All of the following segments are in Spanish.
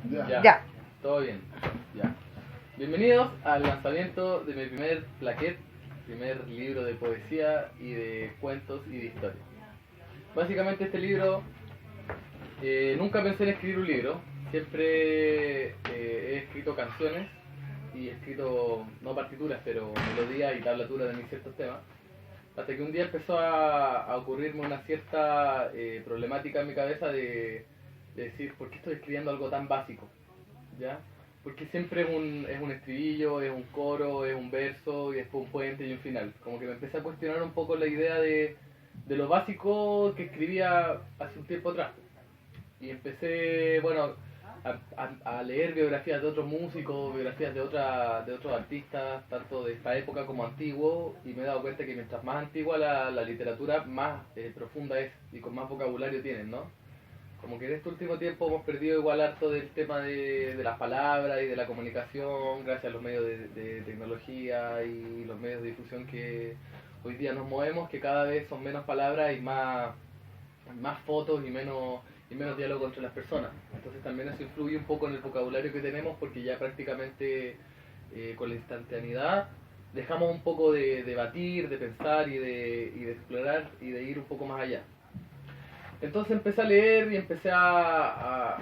Ya. Todo bien. Ya. Bienvenidos al lanzamiento de mi primer plaquet, primer libro de poesía y de cuentos y de historia. Básicamente este libro, nunca pensé en escribir un libro, siempre he escrito canciones y he escrito, no partituras, pero melodías y tablaturas de mis ciertos temas. Hasta que un día empezó a ocurrirme una cierta problemática en mi cabeza de decir, ¿por qué estoy escribiendo algo tan básico? ¿Ya? Porque siempre es un estribillo, es un coro, es un verso y después un puente y un final. Como que me empecé a cuestionar un poco la idea de lo básico que escribía hace un tiempo atrás. Y empecé, bueno, a leer biografías de otros músicos, biografías de otros artistas, tanto de esta época como antiguo, y me he dado cuenta que mientras más antigua la literatura, más profunda es y con más vocabulario tienen, ¿no? Como que en este último tiempo hemos perdido igual harto del tema de las palabras y de la comunicación gracias a los medios de tecnología y los medios de difusión que hoy día nos movemos, que cada vez son menos palabras y más fotos y menos diálogo entre las personas. Entonces también eso influye un poco en el vocabulario que tenemos porque ya prácticamente con la instantaneidad dejamos un poco de debatir, de pensar y de explorar y de ir un poco más allá. Entonces empecé a leer y empecé a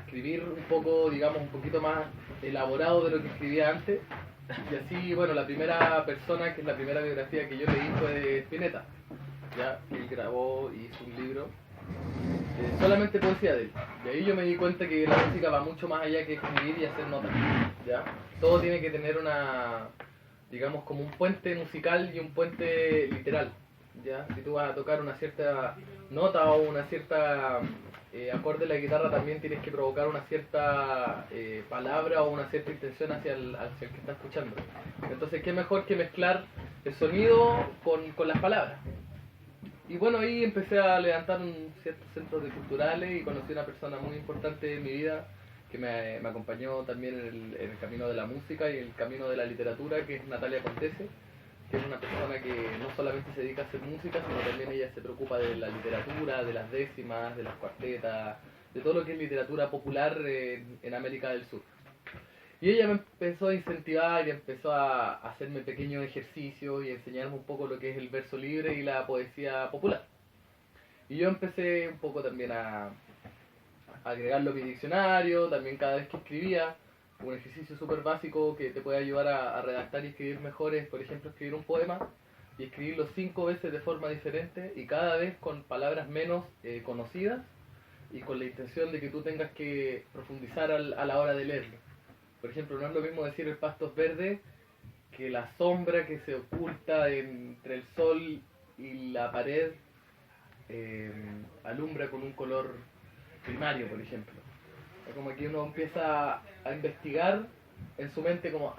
escribir un poco, digamos, un poquito más elaborado de lo que escribía antes. Y así, bueno, la primera persona, que es la primera biografía que yo leí fue de Spinetta. Ya, él grabó y hizo un libro, solamente poesía de él. De ahí yo me di cuenta que la música va mucho más allá que escribir y hacer notas. ¿Ya? Todo tiene que tener una, digamos, como un puente musical y un puente literal. ¿Ya? Si tú vas a tocar una cierta nota o una cierta acorde de la guitarra, también tienes que provocar una cierta palabra o una cierta intención hacia el que está escuchando. Entonces, ¿qué mejor que mezclar el sonido con las palabras? Y bueno, ahí empecé a levantar ciertos centros de culturales y conocí a una persona muy importante en mi vida que me acompañó también en el camino de la música y el camino de la literatura, que es Natalia Contese, que es una persona que no solamente se dedica a hacer música, sino también ella se preocupa de la literatura, de las décimas, de las cuartetas, de todo lo que es literatura popular en América del Sur. Y ella me empezó a incentivar y empezó a hacerme pequeños ejercicios y a enseñarme un poco lo que es el verso libre y la poesía popular. Y yo empecé un poco también a agregarlo a mi diccionario, también cada vez que escribía, un ejercicio súper básico que te puede ayudar a redactar y escribir mejor es, por ejemplo, escribir un poema y escribirlo 5 veces de forma diferente y cada vez con palabras menos conocidas y con la intención de que tú tengas que profundizar a la hora de leerlo. Por ejemplo, no es lo mismo decir el pasto es verde que la sombra que se oculta entre el sol y la pared alumbra con un color primario, por ejemplo. Es como que uno empieza a investigar en su mente como,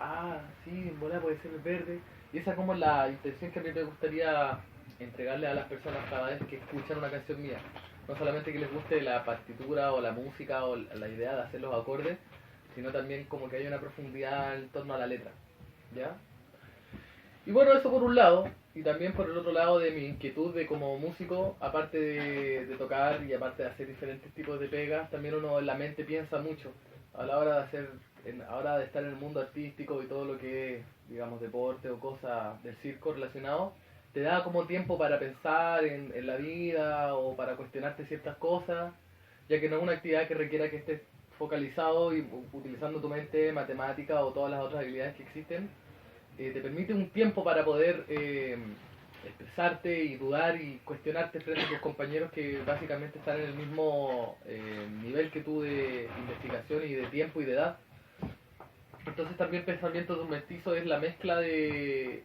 sí, en bola puede ser verde. Y esa como la intención que a mí me gustaría entregarle a las personas cada vez que escuchan una canción mía. No solamente que les guste la partitura o la música o la idea de hacer los acordes, sino también como que haya una profundidad en torno a la letra. ¿Ya? Y bueno, eso por un lado, y también por el otro lado de mi inquietud de como músico, aparte de tocar y aparte de hacer diferentes tipos de pegas, también uno en la mente piensa mucho a la hora de hacer, a la hora de estar en el mundo artístico y todo lo que es, digamos, deporte o cosas del circo relacionado, te da como tiempo para pensar en la vida o para cuestionarte ciertas cosas, ya que no es una actividad que requiera que estés focalizado y utilizando tu mente, matemática o todas las otras habilidades que existen. Te permite un tiempo para poder expresarte y dudar y cuestionarte frente a tus compañeros que básicamente están en el mismo nivel que tú de investigación y de tiempo y de edad. Entonces también Pensamiento de un Mestizo es la mezcla de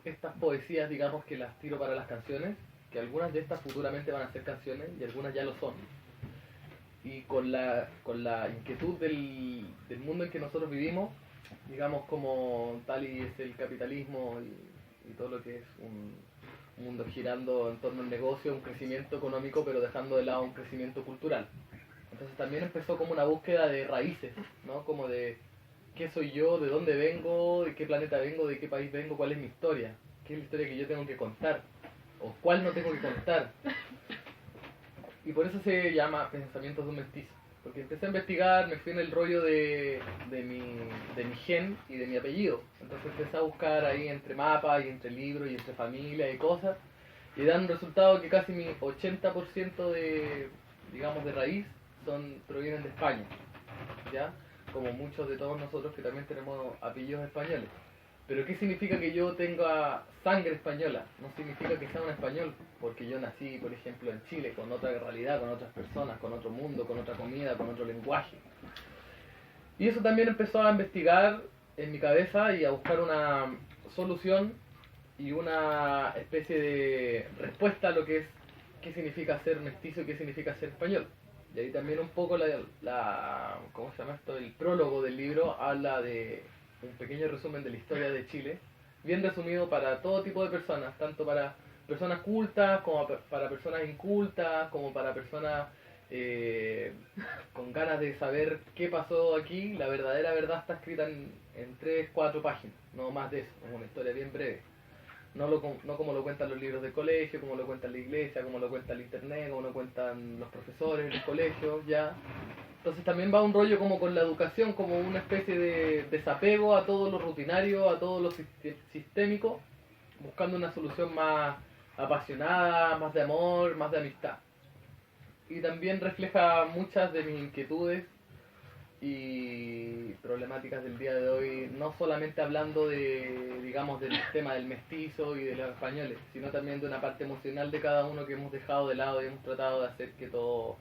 estas poesías, digamos, que las tiro para las canciones, que algunas de estas futuramente van a ser canciones y algunas ya lo son. Y con la inquietud del mundo en que nosotros vivimos, digamos como tal y es el capitalismo y todo lo que es un mundo girando en torno al negocio, un crecimiento económico, pero dejando de lado un crecimiento cultural. Entonces también empezó como una búsqueda de raíces, ¿no? Como de qué soy yo, de dónde vengo, de qué planeta vengo, de qué país vengo, cuál es mi historia, qué es la historia que yo tengo que contar, o cuál no tengo que contar. Y por eso se llama Pensamientos de un Mestizo. Porque empecé a investigar, me fui en el rollo de mi gen y de mi apellido. Entonces empecé a buscar ahí entre mapas y entre libros y entre familias y cosas. Y dan un resultado que casi mi 80% de, digamos, de raíz provienen de España. ¿Ya? Como muchos de todos nosotros que también tenemos apellidos españoles. Pero ¿qué significa que yo tenga sangre española? No significa que sea un español, porque yo nací, por ejemplo, en Chile, con otra realidad, con otras personas, con otro mundo, con otra comida, con otro lenguaje. Y eso también empezó a investigar en mi cabeza y a buscar una solución y una especie de respuesta a lo que es, qué significa ser mestizo y qué significa ser español. Y ahí también un poco ¿cómo se llama esto? El prólogo del libro habla de un pequeño resumen de la historia de Chile, bien resumido para todo tipo de personas, tanto para personas cultas, como para personas incultas, como para personas con ganas de saber qué pasó aquí. La verdadera verdad está escrita en 3, 4 páginas, no más de eso, es una historia bien breve. No como lo cuentan los libros de colegio, como lo cuenta la iglesia, como lo cuenta el internet, como lo cuentan los profesores en el colegio, ya. Entonces también va un rollo como con la educación, como una especie de desapego a todo lo rutinario, a todo lo sistémico, buscando una solución más apasionada, más de amor, más de amistad. Y también refleja muchas de mis inquietudes y problemáticas del día de hoy, no solamente hablando de, digamos, del tema del mestizo y de los españoles, sino también de una parte emocional de cada uno que hemos dejado de lado y hemos tratado de hacer que todo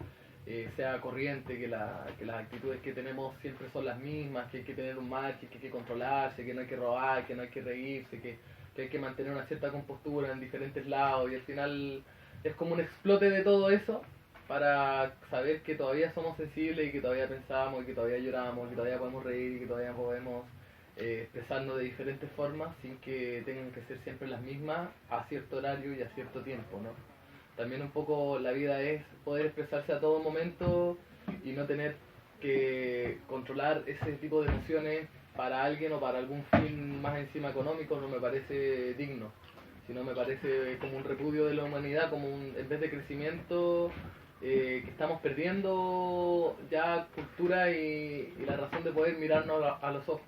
sea corriente, que las actitudes que tenemos siempre son las mismas, que hay que tener un macho, que hay que controlarse, que no hay que robar, que no hay que reírse, que hay que mantener una cierta compostura en diferentes lados, y al final es como un explote de todo eso para saber que todavía somos sensibles y que todavía pensamos y que todavía lloramos y que todavía podemos reír y que todavía podemos expresarnos de diferentes formas sin que tengan que ser siempre las mismas a cierto horario y a cierto tiempo, ¿no? También un poco la vida es poder expresarse a todo momento y no tener que controlar ese tipo de emociones para alguien o para algún fin más encima económico. No me parece digno, sino me parece como un repudio de la humanidad, como en vez de crecimiento, que estamos perdiendo ya cultura y la razón de poder mirarnos a los ojos.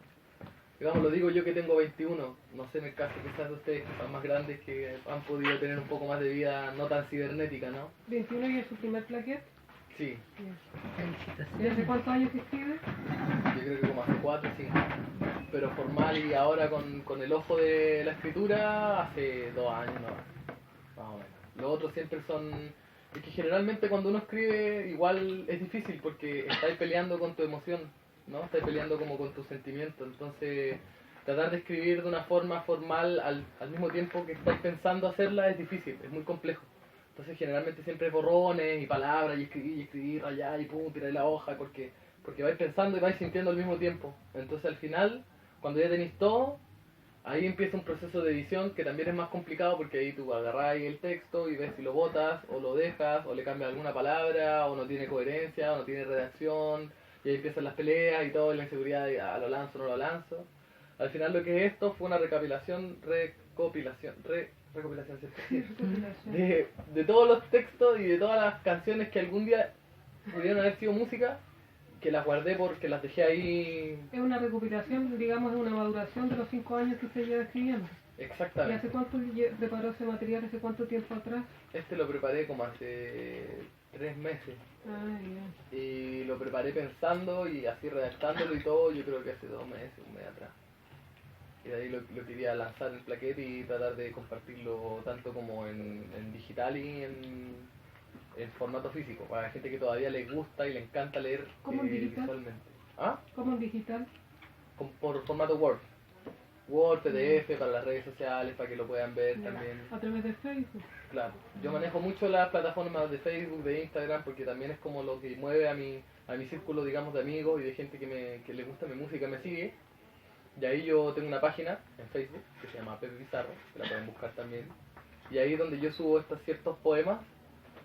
Digamos, lo digo yo que tengo 21, no sé en el caso quizás de ustedes que son más grandes, que han podido tener un poco más de vida no tan cibernética, ¿no? 21 y es su primer plaquet. Sí. ¿Y hace cuántos años que escribe? Yo creo que como hace 4 o 5. Pero formal y ahora con el ojo de la escritura hace 2 años, no, más o menos. Los otros siempre son... Es que generalmente cuando uno escribe igual es difícil porque estáis peleando con tu emoción, ¿no? Estáis peleando como con tus sentimientos. Entonces tratar de escribir de una forma formal al mismo tiempo que estáis pensando hacerla es difícil, es muy complejo. Entonces generalmente siempre borrones y palabras y escribir, rayar y pum, tirar la hoja porque vais pensando y vais sintiendo al mismo tiempo. Entonces al final, cuando ya tenéis todo, ahí empieza un proceso de edición que también es más complicado porque ahí tú agarrás el texto y ves si lo botas o lo dejas o le cambias alguna palabra o no tiene coherencia o no tiene redacción y ahí empiezan las peleas y todo, y la inseguridad de lo lanzo o no lo lanzo. Al final lo que es esto fue una recopilación, ¿cierto? de todos los textos y de todas las canciones que algún día pudieron haber sido música, que las guardé porque las dejé ahí. Es una recopilación, digamos, es una maduración de los 5 años que se lleva escribiendo. Exactamente. ¿Y hace cuánto preparó ese material? ¿Hace cuánto tiempo atrás? Este lo preparé como hace 3 meses. Ah, ya. Y lo preparé pensando y así redactándolo y todo, yo creo que hace 2 meses, un mes atrás. Y de ahí lo quería lanzar en plaquete y tratar de compartirlo tanto como en digital y en formato físico, para la gente que todavía le gusta y le encanta leer ¿Cómo en digital? visualmente. ¿Ah? ¿Cómo en digital? Por formato Word. Word, PDF, para las redes sociales, para que lo puedan ver Ya. también. A través de Facebook. Claro, yo manejo mucho las plataformas de Facebook, de Instagram, porque también es como lo que mueve a mi círculo, digamos, de amigos y de gente que le gusta mi música, me sigue. Y ahí yo tengo una página en Facebook que se llama Pepe Pizarro, que la pueden buscar también. Y ahí es donde yo subo estos ciertos poemas,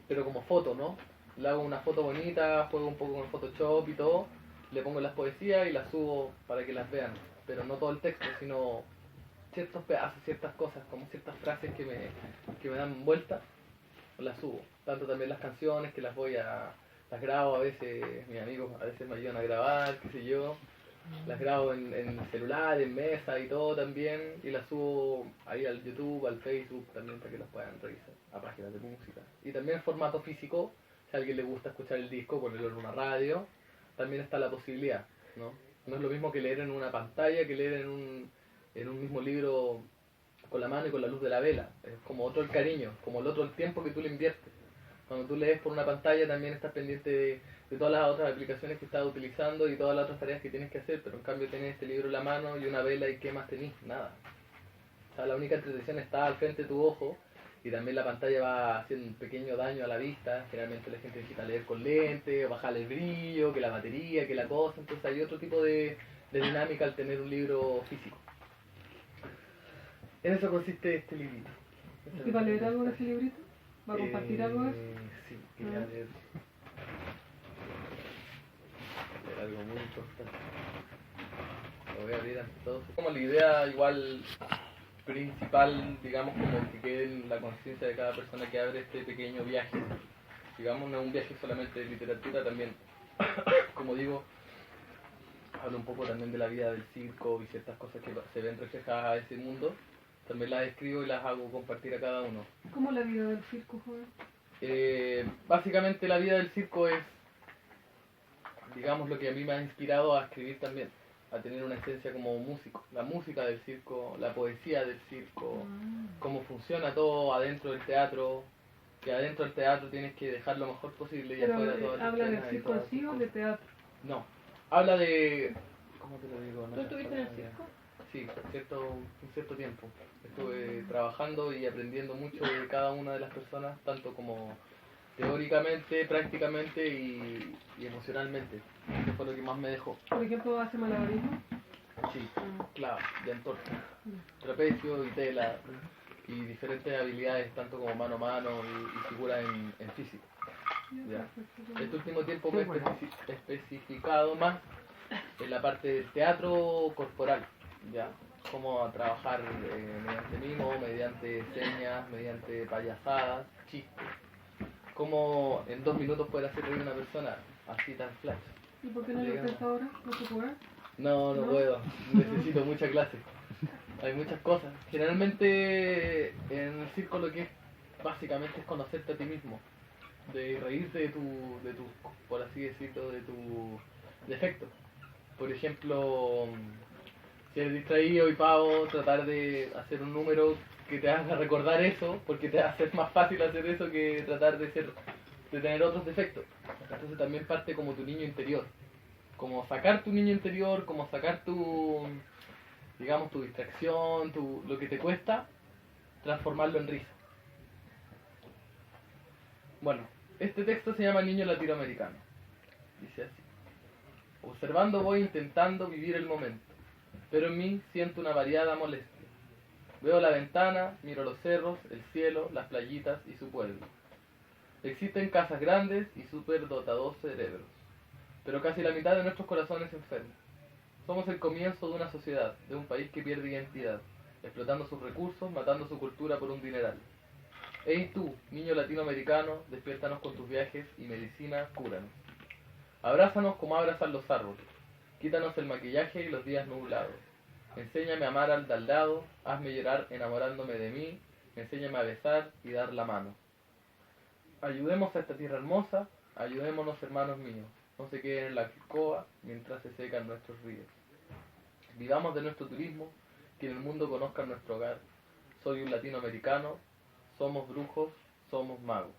pero como foto, ¿no? Le hago una foto bonita, juego un poco con Photoshop y todo, le pongo las poesías y las subo para que las vean. Pero no todo el texto, sino ciertos pedazos, ciertas cosas, como ciertas frases que me dan vuelta, las subo. Tanto también las canciones que las voy las grabo a veces, mis amigos a veces me ayudan a grabar, qué sé yo. Las grabo en celular, en mesa y todo también, y las subo ahí al YouTube, al Facebook también para que las puedan revisar, a páginas de música. Y también en formato físico, si a alguien le gusta escuchar el disco, ponerlo en una radio, también está la posibilidad, ¿no? No es lo mismo que leer en una pantalla que leer en un mismo libro con la mano y con la luz de la vela. Es como otro el cariño, como el otro el tiempo que tú le inviertes. Cuando tú lees por una pantalla también estás pendiente de todas las otras aplicaciones que estás utilizando y todas las otras tareas que tienes que hacer, pero en cambio tienes este libro en la mano y una vela y ¿qué más tenés? Nada. O sea, la única entretención está al frente de tu ojo y también la pantalla va haciendo un pequeño daño a la vista. Generalmente la gente necesita leer con lente, bajarle el brillo, que la batería, que la cosa, entonces hay otro tipo de dinámica al tener un libro físico. En eso consiste este librito. ¿Y va a leer algo de ese librito? ¿Va a compartir algo de eso? Sí, quería leer algo muy importante. Lo voy a abrir ante todo. Como la idea igual principal, digamos, como que quede en la conciencia de cada persona que abre este pequeño viaje. Digamos, no es un viaje solamente de literatura, también, como digo, hablo un poco también de la vida del circo y ciertas cosas que se ven reflejadas a ese mundo. También las escribo y las hago compartir a cada uno. ¿Cómo la vida del circo, joven? Básicamente la vida del circo es, digamos, lo que a mí me ha inspirado a escribir también, a tener una esencia como músico. La música del circo, la poesía del circo, cómo funciona todo adentro del teatro, que adentro del teatro tienes que dejar lo mejor posible y Pero afuera todo el ¿habla de circo en sí o de teatro? No, habla de... ¿Cómo te lo digo? ¿Tú estuviste en el circo? Sí, un cierto tiempo. Estuve trabajando y aprendiendo mucho de cada una de las personas, tanto como teóricamente, prácticamente y emocionalmente. Eso fue lo que más me dejó. Por ejemplo, ¿hace malabarismo? Sí, claro, de antorcha, trapecio y tela y diferentes habilidades, tanto como mano a mano y figura en físico. ¿Ya? Este último tiempo me he especificado más en la parte del teatro corporal, ¿ya? Cómo trabajar mediante mimo, mediante señas, mediante payasadas, chistes. Cómo en 2 minutos poder hacer reír a una persona así tan flash. ¿Y por qué no lo intenta ahora? ¿No se puede? No puedo. Necesito mucha clase. Hay muchas cosas. Generalmente en el circo lo que es básicamente es conocerte a ti mismo. De reírte de tu por así decirlo, de tu defecto. Por ejemplo, si eres distraído y pavo, tratar de hacer un número que te haga recordar eso, porque te va a ser más fácil hacer eso que tratar de tener otros defectos. Entonces también parte como tu niño interior. Como sacar tu niño interior, como sacar digamos, tu distracción, lo que te cuesta, transformarlo en risa. Bueno, este texto se llama Niño Latinoamericano. Dice así. Observando voy intentando vivir el momento, pero en mí siento una variada molestia. Veo la ventana, miro los cerros, el cielo, las playitas y su pueblo. Existen casas grandes y superdotados cerebros, pero casi la mitad de nuestros corazones enfermos. Somos el comienzo de una sociedad, de un país que pierde identidad, explotando sus recursos, matando su cultura por un dineral. Ey tú, niño latinoamericano, despiértanos con tus viajes y medicina, cúranos. Abrázanos como abrazan los árboles. Quítanos el maquillaje y los días nublados. Enséñame a amar al de al lado, hazme llorar enamorándome de mí, enséñame a besar y dar la mano. Ayudemos a esta tierra hermosa, ayudémonos hermanos míos, no se queden en la alcoba mientras se secan nuestros ríos. Vivamos de nuestro turismo, que en el mundo conozcan nuestro hogar. Soy un latinoamericano, somos brujos, somos magos.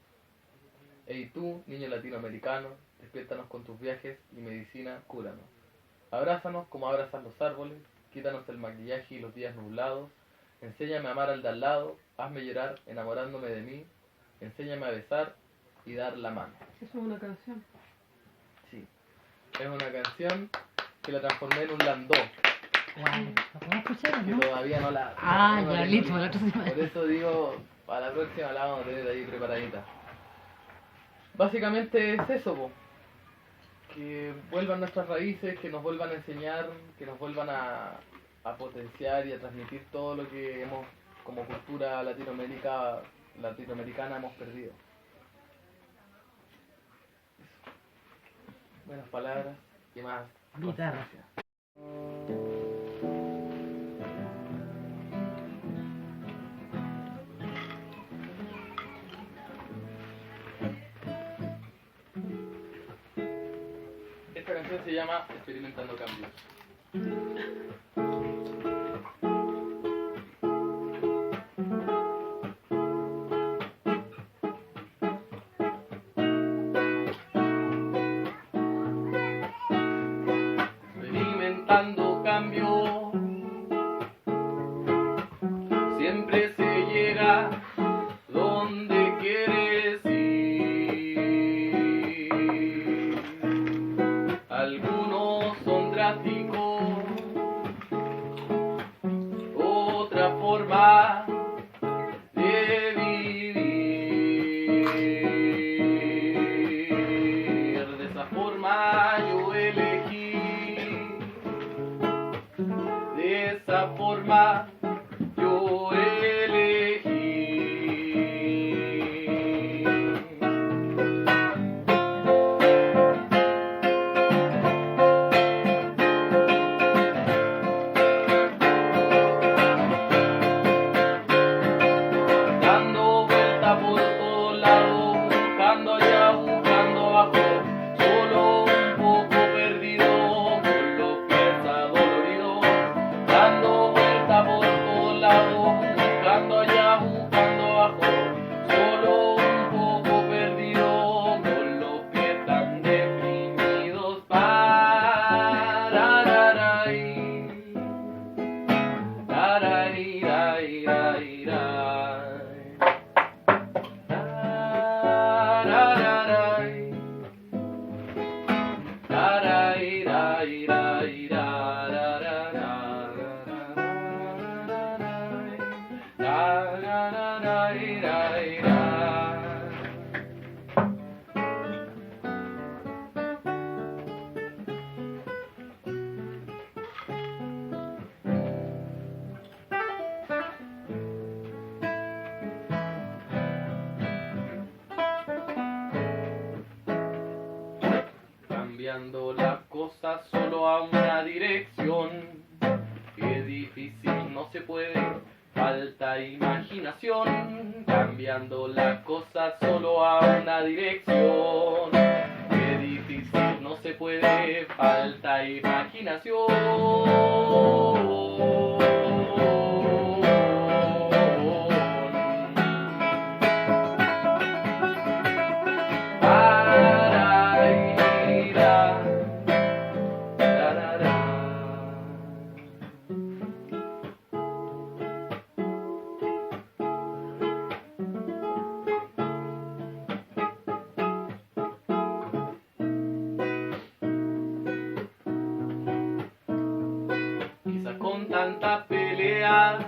Ey tú, niño latinoamericano, despiértanos con tus viajes y medicina, cúranos. Abrázanos como abrazan los árboles, quítanos el maquillaje y los días nublados, enséñame a amar al de al lado, hazme llorar enamorándome de mí, enséñame a besar y dar la mano. Eso es una canción. Sí, es una canción que la transformé en un landó, Wow. ¿Lo podemos escuchar, que no? todavía no la... Ah, no ya, la listo, tengo la otra semana. Por eso digo, para la próxima la vamos a tener ahí preparadita. Básicamente es eso, po. Que vuelvan nuestras raíces, que nos vuelvan a enseñar, que nos vuelvan a potenciar y a transmitir todo lo que hemos, como cultura latinoamericana, hemos perdido. menos palabras y más Guitarra. conciencia. Esta canción se llama Experimentando Cambios. Experimentando cambio, siempre se llega donde quieres ir. Algunos son drásticos, otra forma de vivir. De esa forma yo elegí. De esa forma yo elegí. Dando vuelta por todos lados, buscando allá, buscando abajo, solo un poco perdido, con los pies adoloridos. Dando vuelta por todos lados, buscando allá, buscando abajo, solo un poco perdido, con los pies tan deprimidos. Parararay, tararirairaray, tarararay, cambiando las cosas solo a una dirección. Qué difícil, no se puede, falta imaginación. Cambiando las cosas solo a una dirección. Qué difícil, no se puede, falta imaginación. Quizás con tanta pelea